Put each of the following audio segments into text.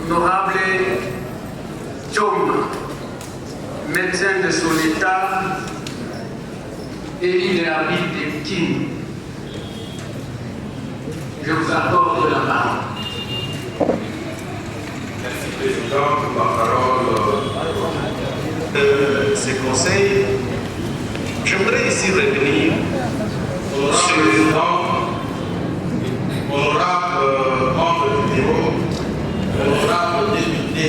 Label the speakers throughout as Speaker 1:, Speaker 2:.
Speaker 1: Honorable Tchonga, médecin de son état, élu de la ville de Kin. Je vous accorde la parole.
Speaker 2: Merci, Président, pour la parole de ces conseils. Je voudrais ici revenir sur le président, honorable membre du bureau, honorable député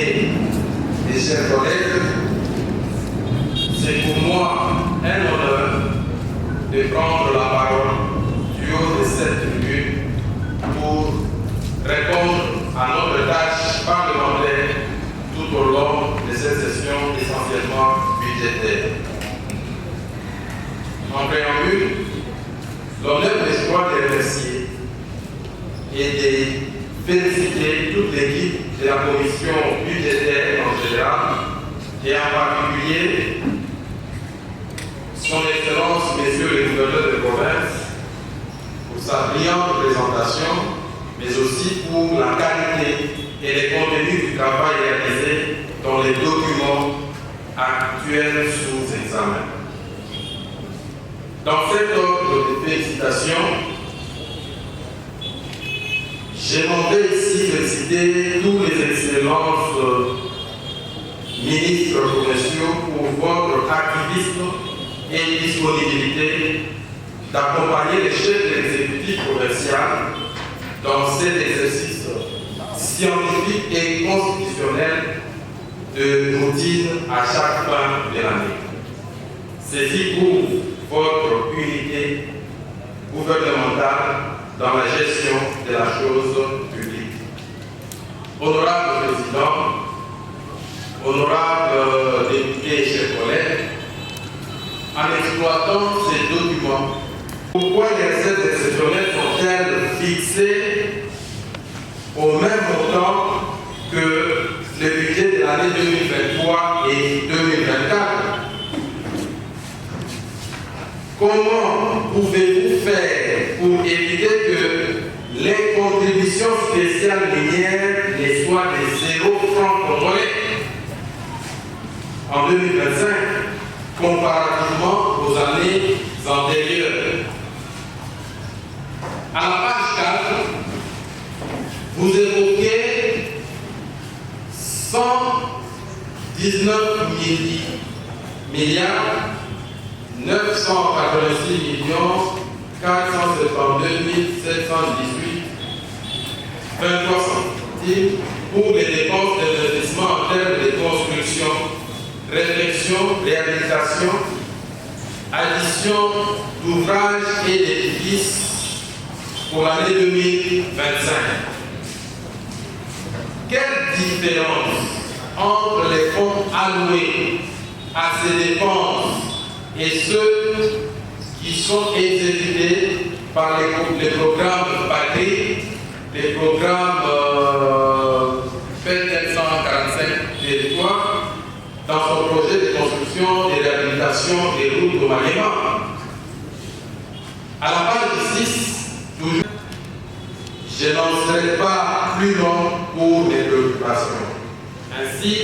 Speaker 2: et chers collègues. C'est pour moi un honneur de prendre la parole du haut de cette tribune pour répondre à notre tâche parlementaire tout au long de cette session essentiellement budgétaire. En préambule, l'honneur de joie de remercier et de féliciter toute l'équipe de la commission budgétaire en général et en particulier son Excellence, Messieurs les gouverneurs de province, pour sa brillante présentation, mais aussi pour la qualité et les contenus du travail réalisé dans les documents actuels sous examen. Dans cet ordre de félicitations, j'aimerais ici féliciter tous les excellences ministres provinciaux pour votre activisme et disponibilité d'accompagner les chefs de l'exécutif provincial dans cet exercice scientifique et constitutionnel de routine à chaque fin de l'année. Ceci prouve votre unité gouvernementale dans la gestion de la chose publique. Honorable Président, honorable député et chers collègues, en exploitant ces documents, pourquoi les recettes exceptionnelles sont-elles fixées au même montant que le budget de l'année 2023 et 2024? Comment pouvez-vous faire pour éviter que les contributions spéciales minières ne soient de 0 francs congolais en 2025 comparativement aux années antérieures? À la page 4, vous évoquez 119 milliards 986 472 718 23 centimes pour les dépenses d'investissement en termes de construction, réflexion, réhabilitation, addition d'ouvrages et d'édifices pour l'année 2025. Quelle différence entre les fonds alloués à ces dépenses et ceux qui sont exécutés par les programmes PACRI, les programmes P745 territoires, dans son projet de construction et de réhabilitation des routes au Maniema? À la page 6, toujours, je n'en serai pas plus long pour les préoccupations. Ainsi,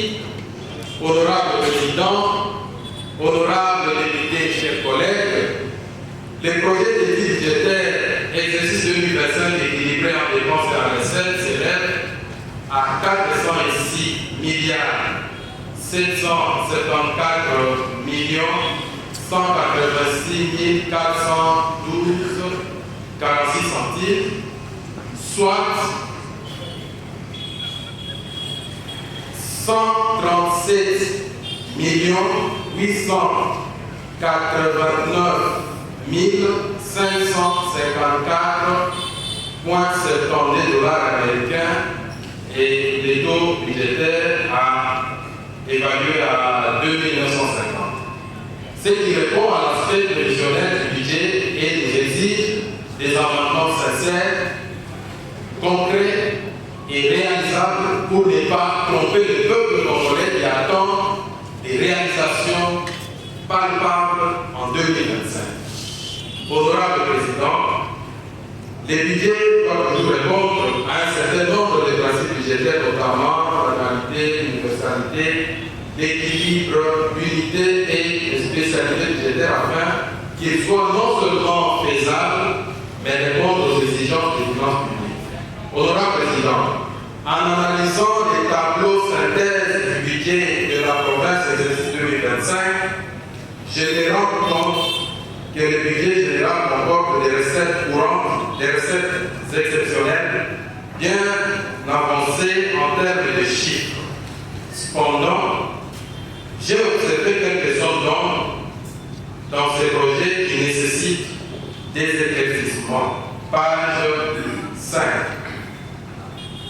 Speaker 2: honorable Président, honorable député, chers collègues, le projet de budgétaire exercice 2025 équilibré en dépenses et en recettes s'élève à 406 milliards 774 186 412 46 centimes, soit 137 889 554,72 dollars américains et les taux budgétaires évalués à 2950. Ce qui répond à l'aspect prévisionnel du budget et nous exige des amendements sincères, concrets et réalisables pour ne pas tromper le peuple congolais qui attend des réalisations palpables en 2025. Honorable Président, les budgets doivent toujours répondre à un certain nombre de principes budgétaires, notamment l'annualité, l'universalité, l'équilibre, l'unité et les spécialités budgétaires afin qu'ils soient non seulement faisables, mais répondre aux exigences des finances publiques. Honorable Président, en analysant les tableaux synthèse du budget de la province exercice 2025, je me rends compte que le budget général comporte des recettes courantes, des recettes exceptionnelles, bien avancées en termes de chiffres. Cependant, j'ai observé quelques zones d'ombre dans ces projets qui nécessitent des éclaircissements. Page 5.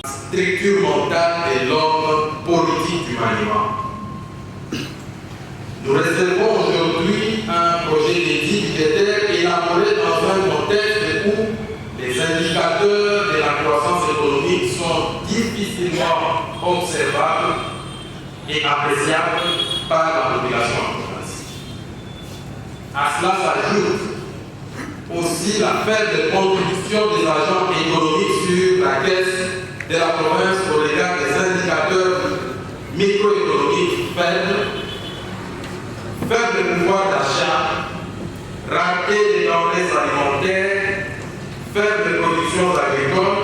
Speaker 2: Structure mentale et l'ordre politique du maniement. Nous réservons aujourd'hui un projet d'édit budgétaire élaboré dans un contexte où les indicateurs de la croissance économique sont difficilement observables et appréciables par la population en province. À cela s'ajoute aussi la faible contribution des agents économiques sur la caisse de la province au regard des indicateurs microéconomiques faibles, faible pouvoir d'achat, rareté des denrées alimentaires, faible production agricole,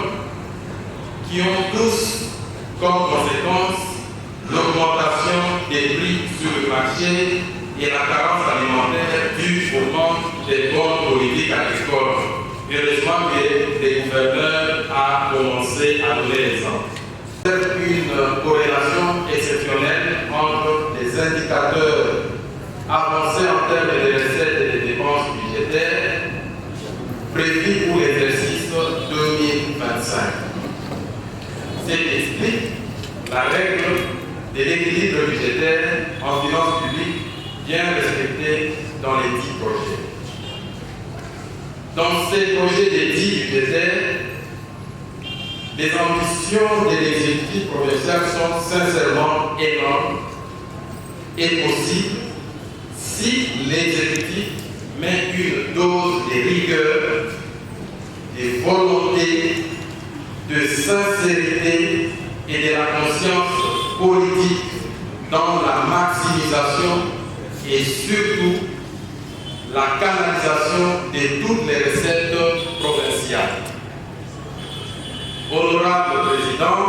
Speaker 2: qui ont tous comme conséquence l'augmentation des prix sur le marché et la carence alimentaire due au manque des bonnes politiques agricoles. Heureusement que les gouverneurs ont commencé à donner l'exemple. Une corrélation exceptionnelle entre les indicateurs avancés en termes de recettes et de dépenses budgétaires prévus pour l'exercice 2025. C'est explique la règle de l'équilibre budgétaire en finances publiques bien respectée dans les 10 projets. Dans ces projets des 10 budgétaires, les ambitions de l'exécutif provincial sont sincèrement énormes et possibles si l'exécutif met une dose de rigueur, de volonté, de sincérité et de la conscience politique dans la maximisation et surtout la canalisation de toutes les recettes provinciales. Honorable Président,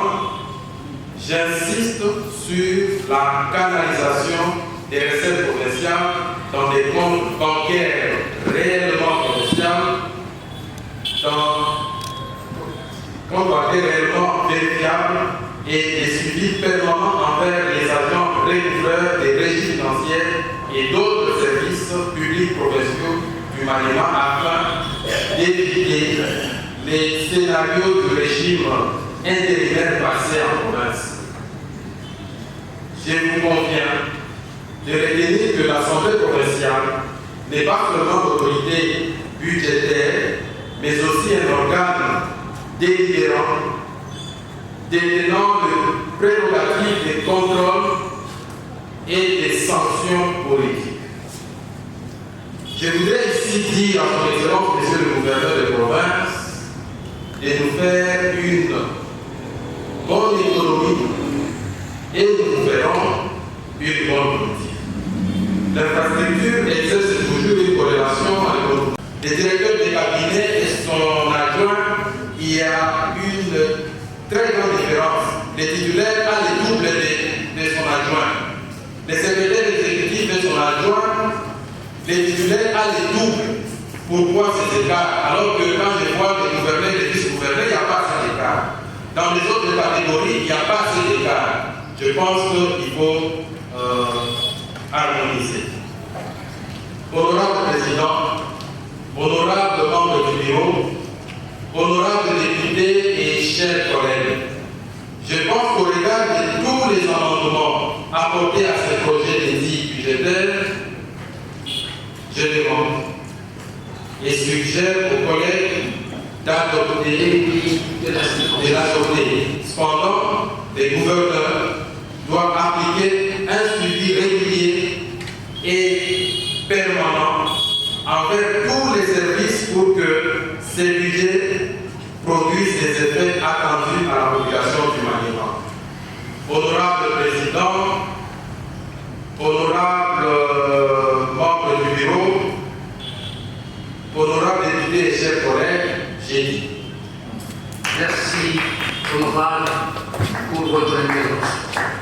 Speaker 2: j'insiste sur la canalisation des recettes provinciales dans des comptes bancaires réellement provinciaux, comptes bancaires réellement vérifiables et des suivis permanents envers les agents réguleurs des régies financières et d'autres services publics provinciaux du maniement afin d'éviter les scénarios du régime intérimaire passé en province. Je vous conviens de retenir que l'Assemblée provinciale n'est pas seulement l'autorité budgétaire, mais aussi un organe délibérant, détenant le prérogative des contrôles et des sanctions politiques. Je voudrais ici dire à son Excellence, Monsieur le Gouverneur de province, de nous faire une bonne économie et nous verrons une bonne politique. L'infrastructure exerce toujours une corrélation avec l'économie. Le directeur de cabinet et son adjoint, il y a une très grande différence. Le titulaire a le double de son adjoint. Le secrétaire exécutif et son adjoint, le titulaire a le double. Pourquoi ces écarts? Alors que quand je vois les gouverneurs et les vice-gouverneurs, il n'y a pas cet écart. Dans les autres catégories, il n'y a pas cet écart. Je pense qu'il faut harmoniser. Honorable Président, honorable membre du bureau, honorable député et chers collègues, je pense qu'au regard de tous les amendements apportés à ce projet d'édit budgétaire, je demande et suggère aux collègues d'adopter de l'adopter. Cependant, les gouverneurs doivent appliquer un suivi régulier et permanent envers tous les services pour que ces budgets produisent des effets attendus à la population du Maniema. honorable président, honorable membre du bureau, honorable député et chers collègues, j'ai dit.
Speaker 1: Merci, honorable, pour votre intervention.